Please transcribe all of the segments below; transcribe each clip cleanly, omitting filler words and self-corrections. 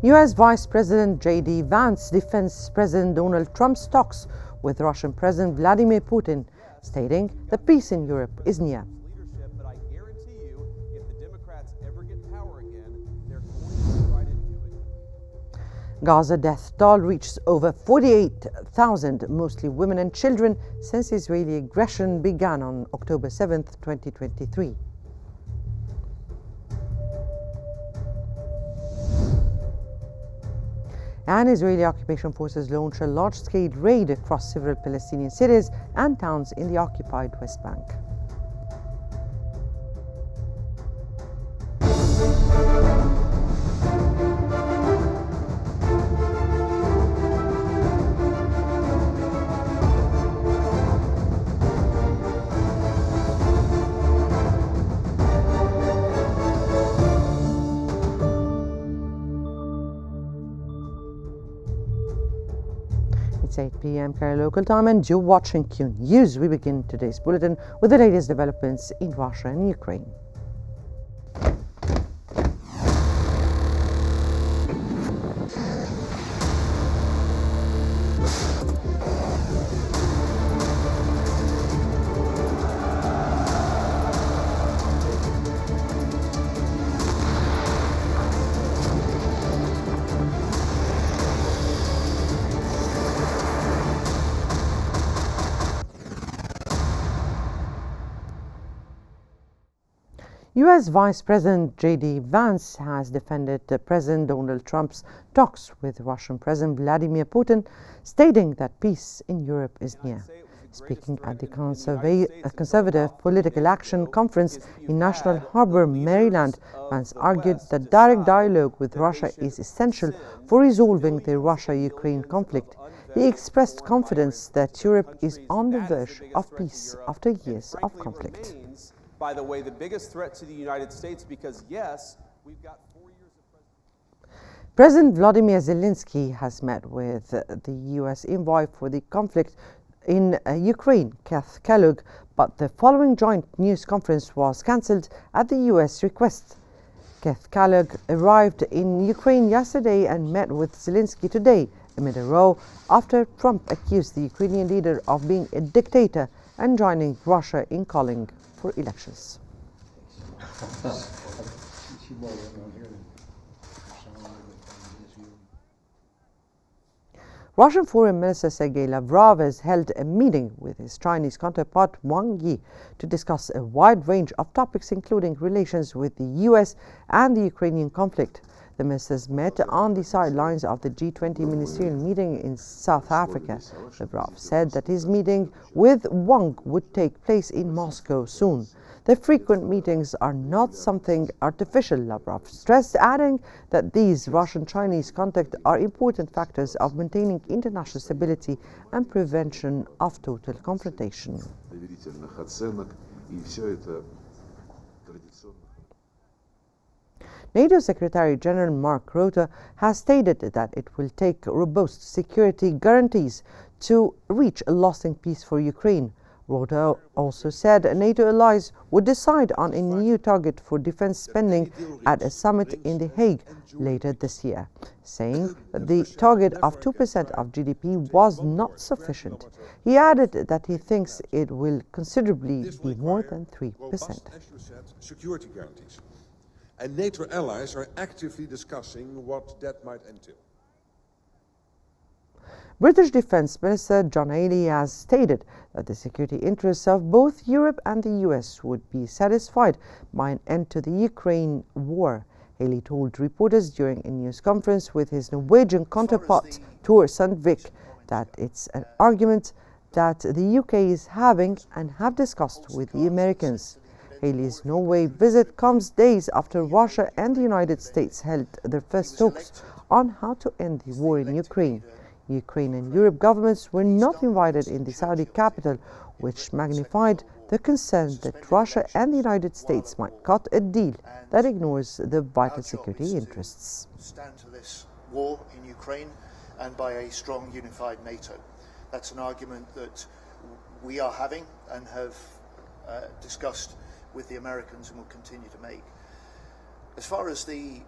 US Vice President J.D. Vance defends President Donald Trump's talks with Russian President Vladimir Putin, stating that peace in Europe is near. But I guarantee you, if the Democrats ever get power again, they're going to try to do it. Gaza death toll reaches over 48,000, mostly women and children, since Israeli aggression began on October 7, 2023. And Israeli occupation forces launched a large-scale raid across several Palestinian cities and towns in the occupied West Bank. It's 8 p.m. Cairo local time and you're watching Qnews. We begin today's bulletin with the latest developments in Russia and Ukraine. US Vice President J.D. Vance has defended President Donald Trump's talks with Russian President Vladimir Putin, stating that peace in Europe is near. Speaking at the Conservative Political Action Conference in National Harbor, Maryland, Vance argued that direct dialogue with Russia is essential for resolving the Russia-Ukraine conflict. He expressed confidence that Europe is on the verge of peace after years of conflict. By the way, the biggest threat to the United States, because yes, we've got 4 years of President Volodymyr Zelensky has met with the U.S. envoy for the conflict in Ukraine, Keith Kellogg, but the following joint news conference was cancelled at the U.S. request. Keith Kellogg arrived in Ukraine yesterday and met with Zelensky today, amid a row after Trump accused the Ukrainian leader of being a dictator and joining Russia in calling for elections. Russian Foreign Minister Sergei Lavrov has held a meeting with his Chinese counterpart Wang Yi to discuss a wide range of topics, including relations with the US and the Ukrainian conflict. The ministers met on the sidelines of the G20 ministerial meeting in South Africa. Lavrov said that his meeting with Wang would take place in Moscow soon. The frequent meetings are not something artificial, Lavrov stressed, adding that these Russian-Chinese contacts are important factors of maintaining international stability and prevention of total confrontation. NATO Secretary General Mark Rutte has stated that it will take robust security guarantees to reach a lasting peace for Ukraine. Rutte also said NATO allies would decide on a new target for defense spending at a summit in The Hague later this year, saying that the target of 2% of GDP was not sufficient. He added that he thinks it will considerably be more than 3%. Security guarantees. And NATO allies are actively discussing what that might entail. British Defence Minister John Healey has stated that the security interests of both Europe and the US would be satisfied by an end to the Ukraine war. Healey told reporters during a news conference with his Norwegian counterpart Tor Sandvik that it's an argument that the UK is having and have discussed with the Americans. Healey's Norway visit comes days after Russia and the United States held their first talks on how to end the war in Ukraine. Ukraine and Europe governments were not invited in the Saudi capital, which magnified the concern that Russia and the United States might cut a deal that ignores the vital security interests. Stand to this war in Ukraine and by a strong unified NATO. That's an argument that we are having and have discussed with the Americans and will continue to make. As far as the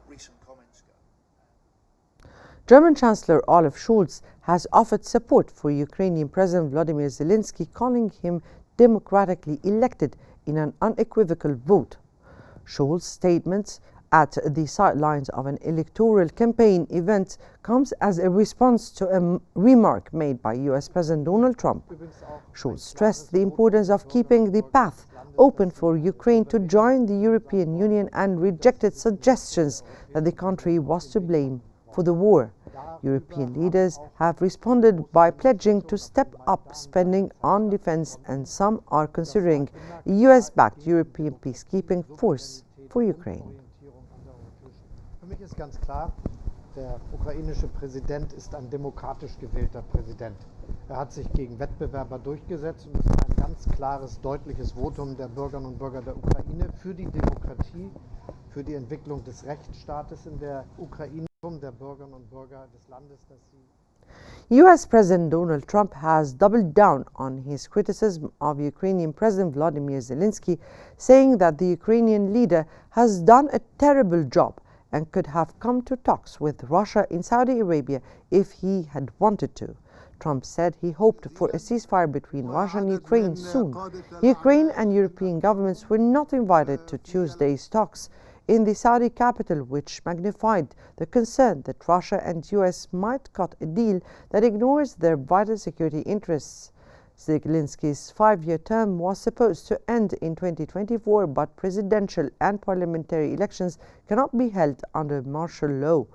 recent comments go, German Chancellor Olaf Scholz has offered support for Ukrainian President Vladimir Zelensky, calling him democratically elected in an unequivocal vote. Scholz's statements at the sidelines of an electoral campaign event comes as a response to a remark made by US President Donald Trump. Scholz stressed the importance of keeping the path open for Ukraine to join the European Union and rejected suggestions that the country was to blame for the war. European leaders have responded by pledging to step up spending on defense, and some are considering a US-backed European peacekeeping force for Ukraine. Für mich ist ganz klar, der ukrainische Präsident ist ein demokratisch gewählter Präsident. Hat sich gegen Wettbewerber durchgesetzt und es war ein ganz klares, deutliches Votum der Bürgerinnen und Bürger der Ukraine für die Demokratie, für die Entwicklung des Rechtsstaates in der Ukraine, der Bürgerinnen und Bürger des Landes, das sie US President Donald Trump has doubled down on his criticism of Ukrainian President Vladimir Zelensky, saying that the Ukrainian leader has done a terrible job and could have come to talks with Russia in Saudi Arabia if he had wanted to. Trump said he hoped for a ceasefire between Russia and Ukraine soon. Ukraine and European governments were not invited to Tuesday's talks in the Saudi capital, which magnified the concern that Russia and US might cut a deal that ignores their vital security interests. Zelensky's 5-year term was supposed to end in 2024, but presidential and parliamentary elections cannot be held under martial law,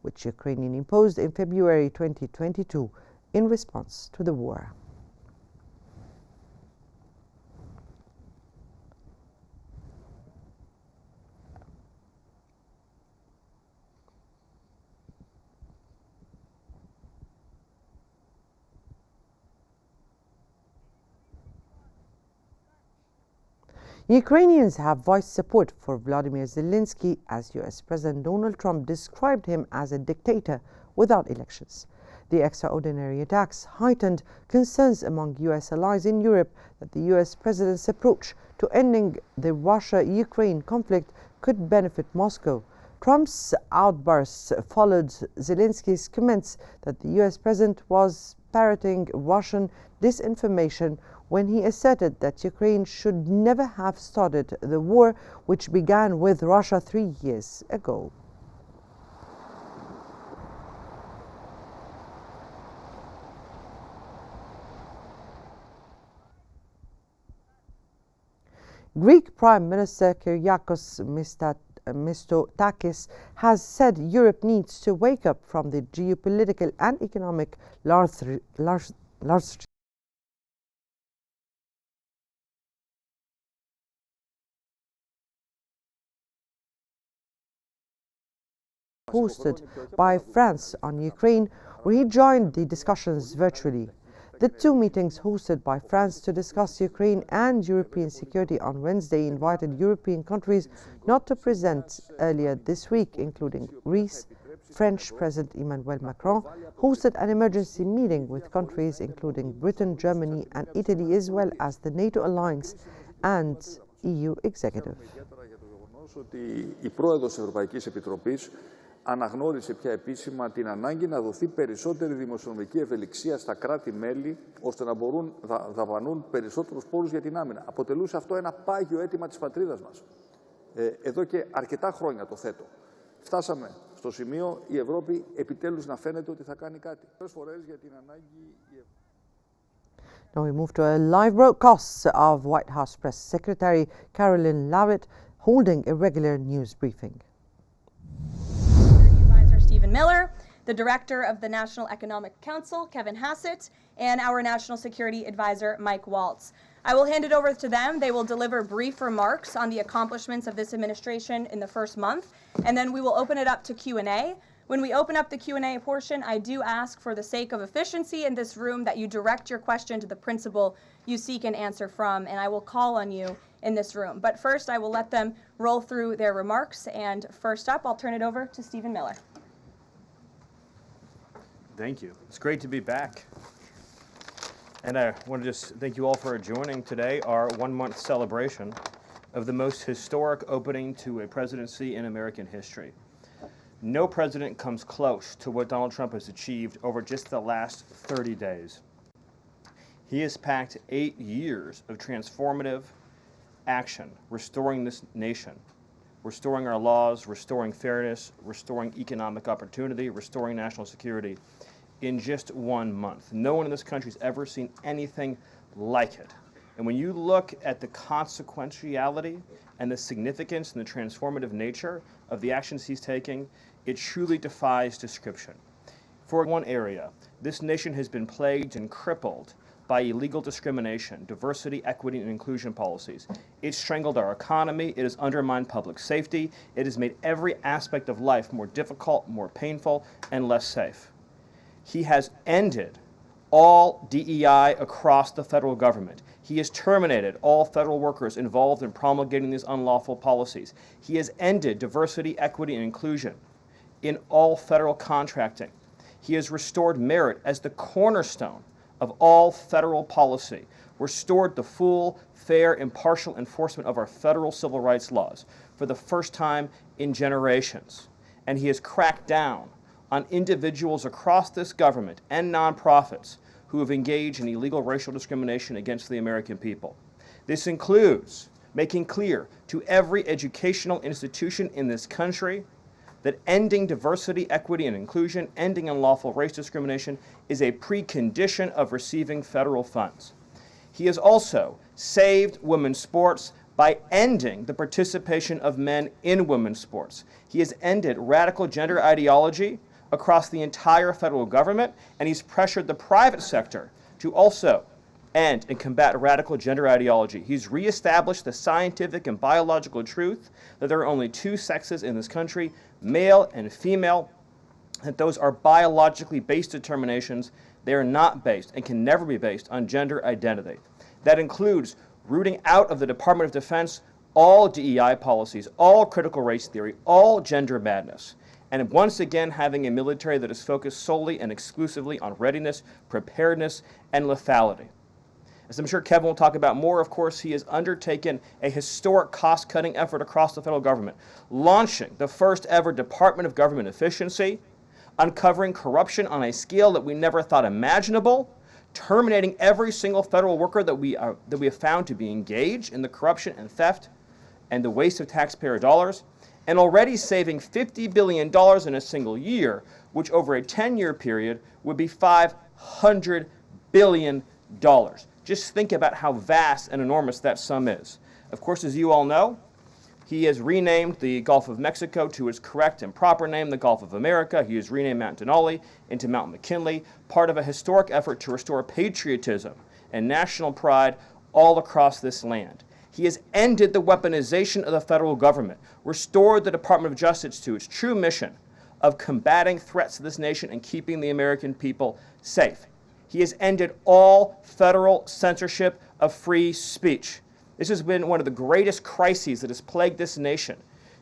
which Ukraine imposed in February 2022 in response to the war. Ukrainians have voiced support for Vladimir Zelensky as US President Donald Trump described him as a dictator without elections. The extraordinary attacks heightened concerns among US allies in Europe that the US President's approach to ending the Russia-Ukraine conflict could benefit Moscow. Trump's outbursts followed Zelensky's comments that the US President was parroting Russian disinformation when he asserted that Ukraine should never have started the war, which began with Russia 3 years ago. Greek Prime Minister Kyriakos Mitsotakis has said Europe needs to wake up from the geopolitical and economic lethargy hosted by France on Ukraine, where he joined the discussions virtually. The two meetings hosted by France to discuss Ukraine and European security on Wednesday invited European countries not to present earlier this week, including Greece. French President Emmanuel Macron hosted an emergency meeting with countries including Britain, Germany and Italy, as well as the NATO alliance and EU executive. Αναγνώρισε πια επίσημα την ανάγκη να δοθεί περισσότερη δημοσιονομική ευελιξία στα κράτη-μέλη, ώστε να μπορούν να δαπανούν περισσότερους πόρους για την άμυνα. Αποτελούσε αυτό ένα πάγιο αίτημα της πατρίδας μας. Εδώ και αρκετά χρόνια το θέτω. Φτάσαμε στο σημείο η Ευρώπη επιτέλους να φαίνεται ότι θα κάνει κάτι. Πολλές φορές για την ανάγκη... Now we move to a live broadcast of White House Press Secretary Caroline Leavitt holding a regular news briefing. Stephen Miller, the Director of the National Economic Council, Kevin Hassett, and our National Security Advisor, Mike Waltz. I will hand it over to them. They will deliver brief remarks on the accomplishments of this administration in the first month, and then we will open it up to Q&A. When we open up the Q&A portion, I do ask, for the sake of efficiency in this room, that you direct your question to the principal you seek an answer from, and I will call on you in this room. But first, I will let them roll through their remarks, and first up, I'll turn it over to Stephen Miller. Thank you. It's great to be back. And I want to just thank you all for joining today our 1-month celebration of the most historic opening to a presidency in American history. No president comes close to what Donald Trump has achieved over just the last 30 days. He has packed 8 years of transformative action, restoring this nation, restoring our laws, restoring fairness, restoring economic opportunity, restoring national security in just 1 month. No one in this country has ever seen anything like it. And when you look at the consequentiality and the significance and the transformative nature of the actions he's taking, it truly defies description. For one area, this nation has been plagued and crippled by illegal discrimination, diversity, equity, and inclusion policies. It's strangled our economy, it has undermined public safety, it has made every aspect of life more difficult, more painful, and less safe. He has ended all DEI across the federal government. He has terminated all federal workers involved in promulgating these unlawful policies. He has ended diversity, equity, and inclusion in all federal contracting. He has restored merit as the cornerstone of all federal policy, restored the full, fair, impartial enforcement of our federal civil rights laws for the first time in generations. And he has cracked down on individuals across this government and nonprofits who have engaged in illegal racial discrimination against the American people. This includes making clear to every educational institution in this country that ending diversity, equity, and inclusion, ending unlawful race discrimination is a precondition of receiving federal funds. He has also saved women's sports by ending the participation of men in women's sports. He has ended radical gender ideology across the entire federal government, and he's pressured the private sector to also end and combat radical gender ideology. He's reestablished the scientific and biological truth that there are only 2 sexes in this country, male and female, that those are biologically based determinations. They are not based and can never be based on gender identity. That includes rooting out of the Department of Defense all DEI policies, all critical race theory, all gender madness, and once again having a military that is focused solely and exclusively on readiness, preparedness, and lethality. As I'm sure Kevin will talk about more, of course, he has undertaken a historic cost-cutting effort across the federal government, launching the first ever Department of Government Efficiency, uncovering corruption on a scale that we never thought imaginable, terminating every single federal worker that we have found to be engaged in the corruption and theft and the waste of taxpayer dollars, and already saving $50 billion in a single year, which over a 10-year period would be $500 billion. Just think about how vast and enormous that sum is. Of course, as you all know, he has renamed the Gulf of Mexico to its correct and proper name, the Gulf of America. He has renamed Mount Denali into Mount McKinley, part of a historic effort to restore patriotism and national pride all across this land. He has ended the weaponization of the federal government, restored the Department of Justice to its true mission of combating threats to this nation and keeping the American people safe. He has ended all federal censorship of free speech. This has been one of the greatest crises that has plagued this nation.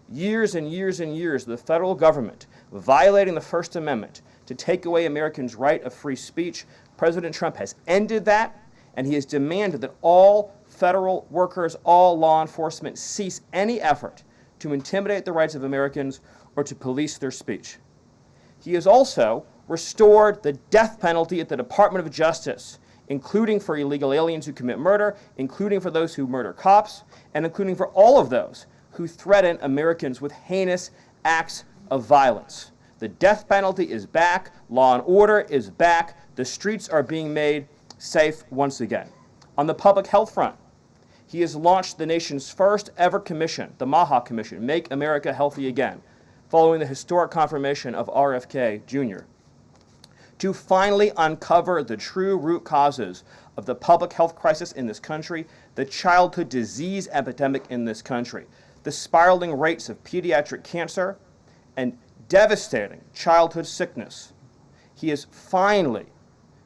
Years and years and years of the federal government violating the First Amendment to take away Americans' right of free speech. President Trump has ended that, and he has demanded that all federal workers, all law enforcement, cease any effort to intimidate the rights of Americans or to police their speech. He has also restored the death penalty at the Department of Justice, including for illegal aliens who commit murder, including for those who murder cops, and including for all of those who threaten Americans with heinous acts of violence. The death penalty is back, law and order is back, the streets are being made safe once again. On the public health front, he has launched the nation's first ever commission, the MAHA Commission, Make America Healthy Again, following the historic confirmation of RFK Jr., to finally uncover the true root causes of the public health crisis in this country, the childhood disease epidemic in this country, the spiraling rates of pediatric cancer, and devastating childhood sickness. He has finally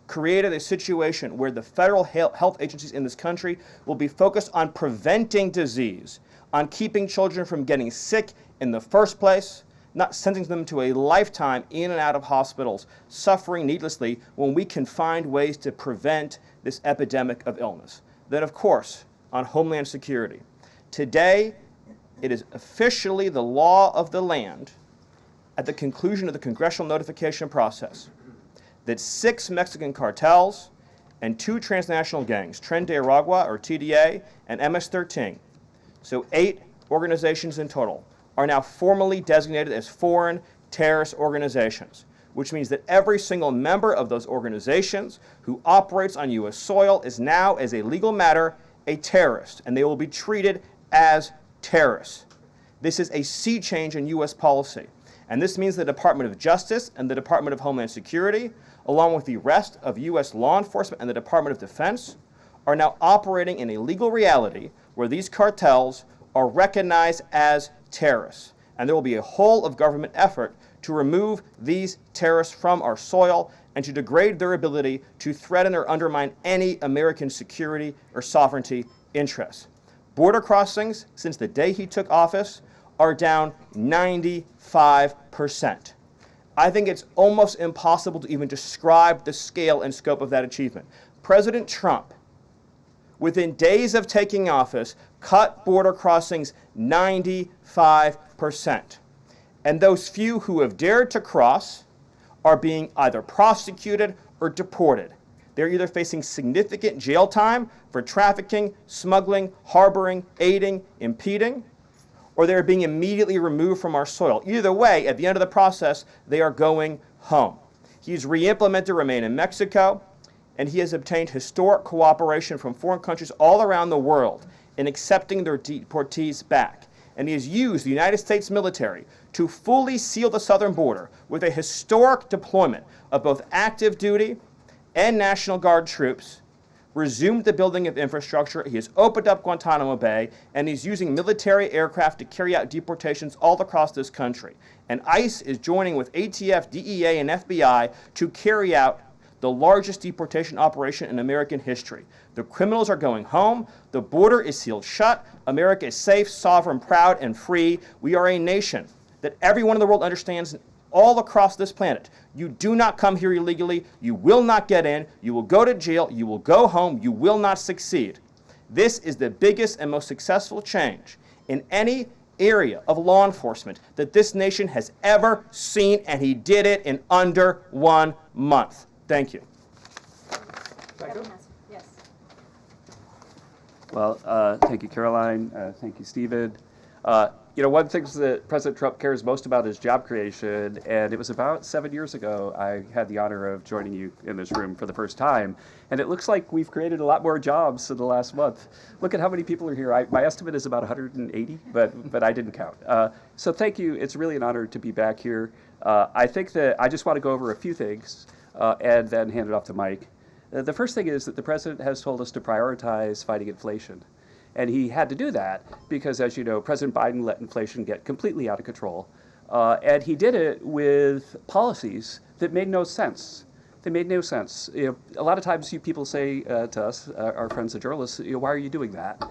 created a situation where the federal health agencies in this country will be focused on preventing disease, on keeping children from getting sick in the first place, not sending them to a lifetime in and out of hospitals, suffering needlessly, when we can find ways to prevent this epidemic of illness. Then, of course, on Homeland Security. Today, it is officially the law of the land at the conclusion of the congressional notification process that 6 Mexican cartels and 2 transnational gangs, Tren de Aragua, or TDA, and MS-13, so 8 organizations in total, are now formally designated as foreign terrorist organizations, which means that every single member of those organizations who operates on U.S. soil is now, as a legal matter, a terrorist, and they will be treated as terrorists. This is a sea change in U.S. policy, and this means the Department of Justice and the Department of Homeland Security, along with the rest of U.S. law enforcement and the Department of Defense, are now operating in a legal reality where these cartels are recognized as terrorists. And there will be a whole of government effort to remove these terrorists from our soil and to degrade their ability to threaten or undermine any American security or sovereignty interests. Border crossings, since the day he took office, are down 95%. I think it's almost impossible to even describe the scale and scope of that achievement. President Trump, within days of taking office, cut border crossings 95%. And those few who have dared to cross are being either prosecuted or deported. They're either facing significant jail time for trafficking, smuggling, harboring, aiding, impeding, or they're being immediately removed from our soil. Either way, at the end of the process, they are going home. He's re-implemented Remain in Mexico, and he has obtained historic cooperation from foreign countries all around the world in accepting their deportees back. And he has used the United States military to fully seal the southern border with a historic deployment of both active duty and National Guard troops, resumed the building of infrastructure, he has opened up Guantanamo Bay, and he's using military aircraft to carry out deportations all across this country. And ICE is joining with ATF, DEA, and FBI to carry out the largest deportation operation in American history. The criminals are going home, the border is sealed shut, America is safe, sovereign, proud, and free. We are a nation that everyone in the world understands all across this planet. You do not come here illegally, you will not get in, you will go to jail, you will go home, you will not succeed. This is the biggest and most successful change in any area of law enforcement that this nation has ever seen, and he did it in under 1 month. Thank you. Yes. Well, thank you, Caroline. Thank you, Stephen. One of the things that President Trump cares most about is job creation, and it was about 7 years ago I had the honor of joining you in this room for the first time, and it looks like we've created a lot more jobs in the last month. Look at how many people are here. My estimate is about 180, but I didn't count. So thank you. It's really an honor to be back here. I think that I just want to go over a few things and then hand it off to Mike. The first thing is that the president has told us to prioritize fighting inflation. And he had to do that because, as you know, President Biden let inflation get completely out of control. And he did it with policies that made no sense. They made no sense. A lot of times people say to us, our friends the journalists, why are you doing that?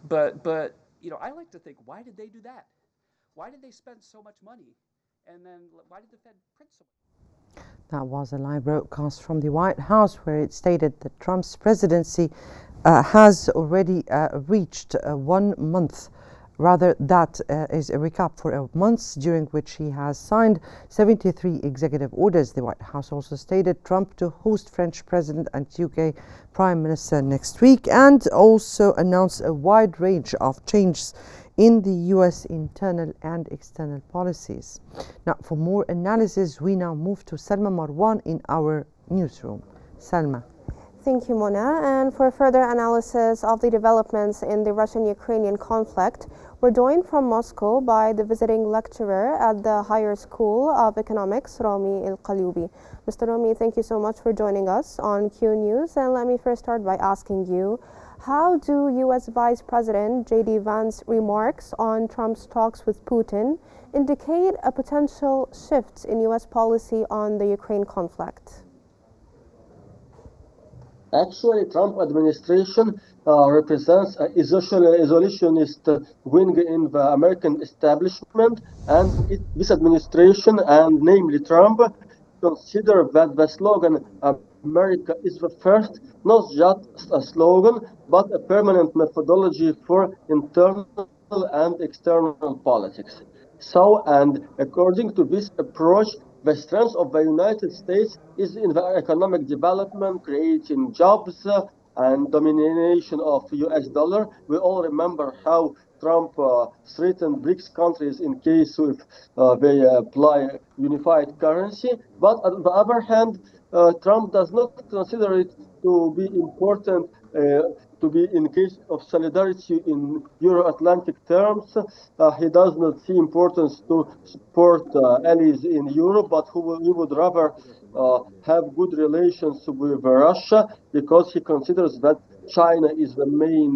But I like to think, why did they do that? Why did they spend so much money? And then why did the Fed print so much? That was a live broadcast from the White House where it stated that Trump's presidency has already reached 1 month. Rather, that is a recap for months during which he has signed 73 executive orders. The White House also stated Trump to host French President and UK Prime Minister next week, and also announced a wide range of changes in the US internal and external policies. Now, for more analysis, we now move to Salma Marwan in our newsroom. Salma. Thank you, Mona. And for further analysis of the developments in the Russian-Ukrainian conflict, we're joined from Moscow by the visiting lecturer at the Higher School of Economics, Rami El-Qalyoubi. Mr. Rami, thank you so much for joining us on Qnews. And let me first start by asking you, how do U.S. Vice President J.D. Vance remarks on Trump's talks with Putin indicate a potential shift in U.S. policy on the Ukraine conflict? Actually, Trump administration represents an isolationist wing in the American establishment, and this administration, and namely Trump, consider that the slogan "America is the first" not just a slogan, but a permanent methodology for internal and external politics. So, and according to this approach, the strength of the United States is in the economic development, creating jobs, and domination of US dollar. We all remember how Trump threatened BRICS countries in case if they apply unified currency. But on the other hand, Trump does not consider it to be important to be in case of solidarity in Euro-Atlantic terms. He does not see importance to support allies in Europe, but he would rather have good relations with Russia because he considers that China is the main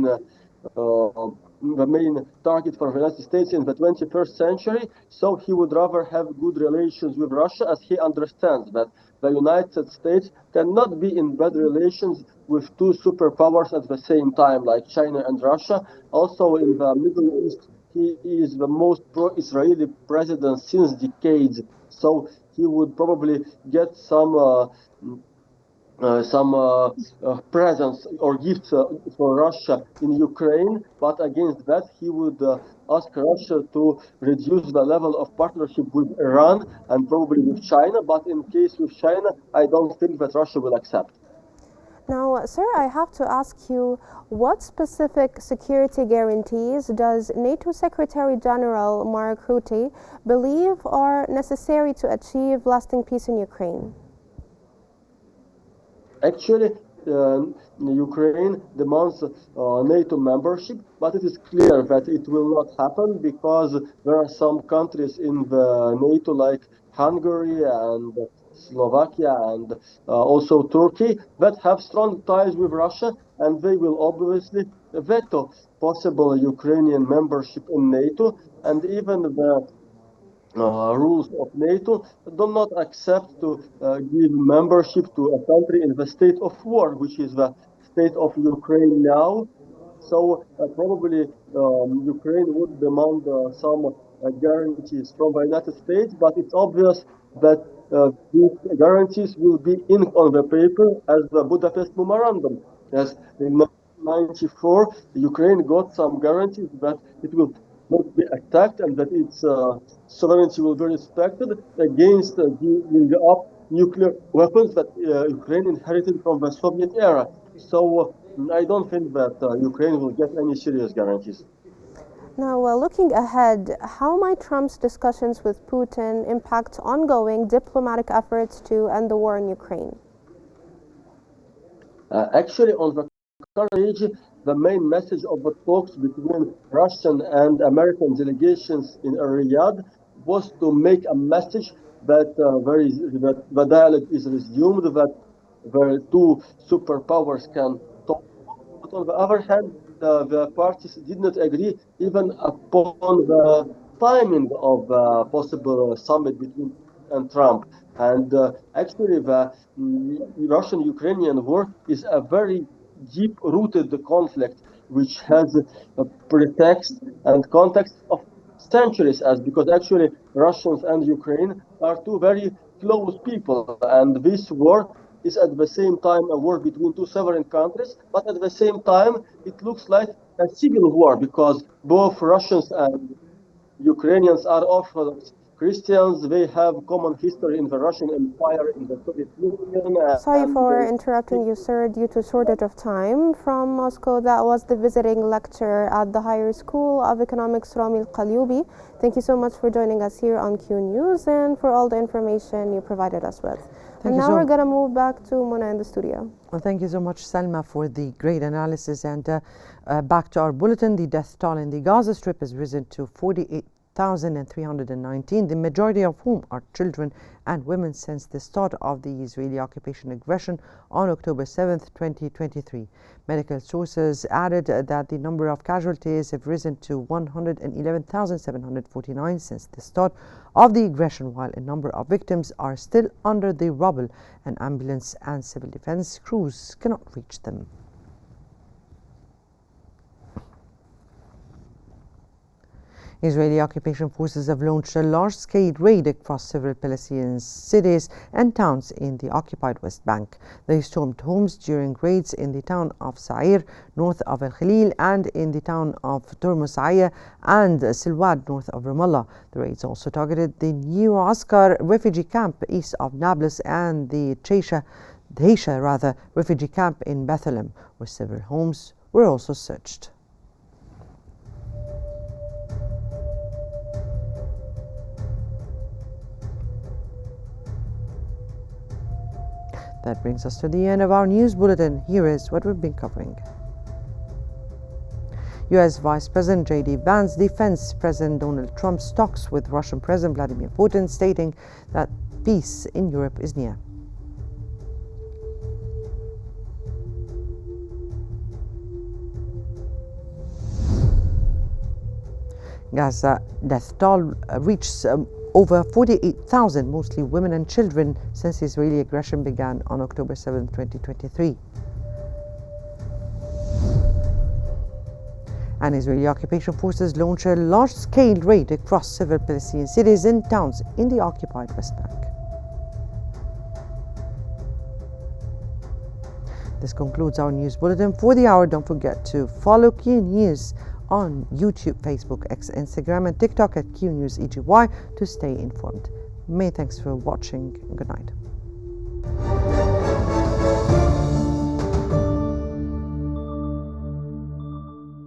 target for the United States in the 21st century. So he would rather have good relations with Russia, as he understands that the United States cannot be in bad relations with two superpowers at the same time, like China and Russia. Also in the Middle East, he is the most pro-Israeli president since decades. So he would probably get some presents or gifts for Russia in Ukraine, but against that he would ask Russia to reduce the level of partnership with Iran and probably with China. But in case with China, I don't think that Russia will accept. Now, sir, I have to ask you, what specific security guarantees does NATO Secretary General Mark Rutte believe are necessary to achieve lasting peace in Ukraine? Actually, Ukraine demands NATO membership, but it is clear that it will not happen because there are some countries in the NATO like Hungary and Slovakia and also Turkey that have strong ties with Russia, and they will obviously veto possible Ukrainian membership in NATO. And even the rules of NATO do not accept to give membership to a country in the state of war, which is the state of Ukraine now. So probably Ukraine would demand some guarantees from the United States, but it's obvious that these guarantees will be on the paper as the Budapest Memorandum. As in 1994, Ukraine got some guarantees that it will not be attacked and that its sovereignty will be respected against giving up nuclear weapons that Ukraine inherited from the Soviet era. So I don't think that Ukraine will get any serious guarantees. Now, looking ahead, how might Trump's discussions with Putin impact ongoing diplomatic efforts to end the war in Ukraine? Actually, on the current stage, the main message of the talks between Russian and American delegations in Riyadh was to make a message that that the dialogue is resumed, that the two superpowers can talk. But on the other hand, the parties did not agree even upon the timing of the possible summit between and Trump. And actually, the Russian-Ukrainian war is a very deep-rooted conflict, which has a pretext and context of centuries, as because actually Russians and Ukraine are two very close people, and this war is at the same time a war between two sovereign countries, but at the same time it looks like a civil war because both Russians and Ukrainians are Orthodox Christians. They have common history in the Russian Empire, in the Soviet Union. Sorry for interrupting you, sir, due to shortage of time. From Moscow, that was the visiting lecturer at the Higher School of Economics, Rami Al-Qalyubi. Thank you so much for joining us here on Qnews and for all the information you provided us with. And now we're going to move back to Mona in the studio. Well, thank you so much, Salma, for the great analysis. And back to our bulletin, the death toll in the Gaza Strip has risen to 48,319, the majority of whom are children and women since the start of the Israeli occupation aggression on October 7th, 2023. Medical sources added that the number of casualties have risen to 111,749 since the start of the aggression, while a number of victims are still under the rubble and ambulance and civil defense crews cannot reach them. Israeli occupation forces have launched a large-scale raid across several Palestinian cities and towns in the occupied West Bank. They stormed homes during raids in the town of Sa'ir, north of El Khalil, and in the town of Turmusaya and Silwad, north of Ramallah. The raids also targeted the new Askar refugee camp east of Nablus and the Deisha refugee camp in Bethlehem, where several homes were also searched. That brings us to the end of our news bulletin. Here is what we've been covering. U.S. Vice President J.D. Vance defends President Donald Trump's talks with Russian President Vladimir Putin, stating that peace in Europe is near. Gaza death toll reached over 48,000, mostly women and children, since Israeli aggression began on October 7, 2023. And Israeli occupation forces launched a large-scale raid across several Palestinian cities and towns in the occupied West Bank. This concludes our news bulletin for the hour. Don't forget to follow Qnews on YouTube, Facebook, X, Instagram, and TikTok at Qnews EGY to stay informed. Many thanks for watching. Good night.